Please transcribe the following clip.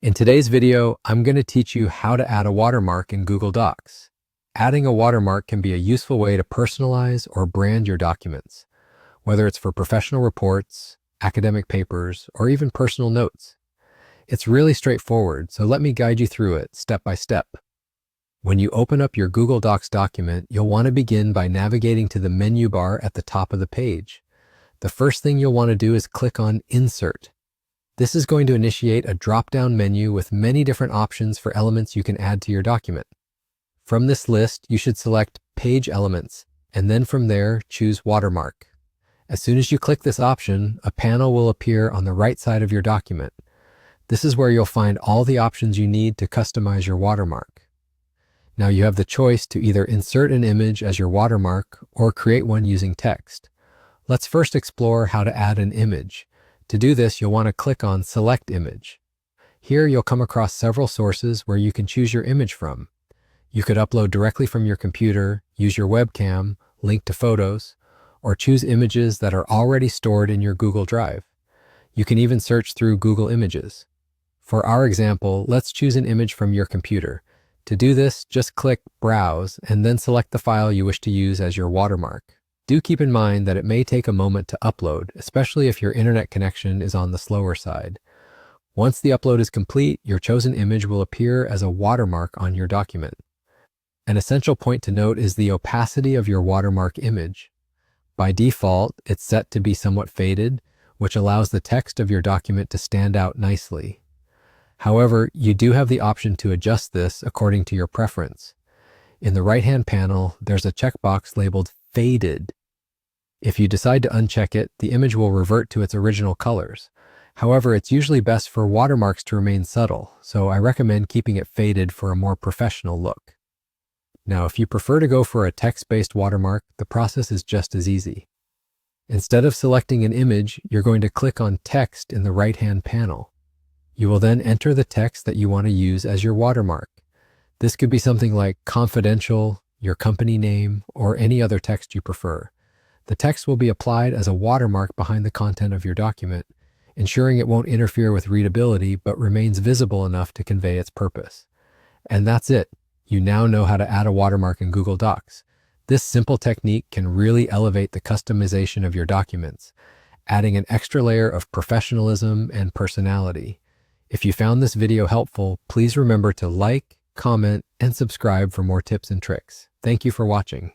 In today's video, I'm going to teach you how to add a watermark in Google Docs. Adding a watermark can be a useful way to personalize or brand your documents, whether it's for professional reports, academic papers, or even personal notes. It's really straightforward, so let me guide you through it step by step. When you open up your Google Docs document, you'll want to begin by navigating to the menu bar at the top of the page. The first thing you'll want to do is click on Insert. This is going to initiate a drop-down menu with many different options for elements you can add to your document. From this list, you should select Page Elements, and then from there, choose Watermark. As soon as you click this option, a panel will appear on the right side of your document. This is where you'll find all the options you need to customize your watermark. Now you have the choice to either insert an image as your watermark or create one using text. Let's first explore how to add an image. To do this, you'll want to click on Select Image. Here you'll come across several sources where you can choose your image from. You could upload directly from your computer, use your webcam, link to photos, or choose images that are already stored in your Google Drive. You can even search through Google Images. For our example, let's choose an image from your computer. To do this, just click Browse and then select the file you wish to use as your watermark. Do keep in mind that it may take a moment to upload, especially if your internet connection is on the slower side. Once the upload is complete, your chosen image will appear as a watermark on your document. An essential point to note is the opacity of your watermark image. By default, it's set to be somewhat faded, which allows the text of your document to stand out nicely. However, you do have the option to adjust this according to your preference. In the right-hand panel, there's a checkbox labeled Faded. If you decide to uncheck it, the image will revert to its original colors. However, it's usually best for watermarks to remain subtle, so I recommend keeping it faded for a more professional look. Now, if you prefer to go for a text-based watermark, the process is just as easy. Instead of selecting an image, you're going to click on Text in the right-hand panel. You will then enter the text that you want to use as your watermark. This could be something like confidential, your company name, or any other text you prefer. The text will be applied as a watermark behind the content of your document, ensuring it won't interfere with readability but remains visible enough to convey its purpose. And that's it. You now know how to add a watermark in Google Docs. This simple technique can really elevate the customization of your documents, adding an extra layer of professionalism and personality. If you found this video helpful, please remember to like, comment, and subscribe for more tips and tricks. Thank you for watching.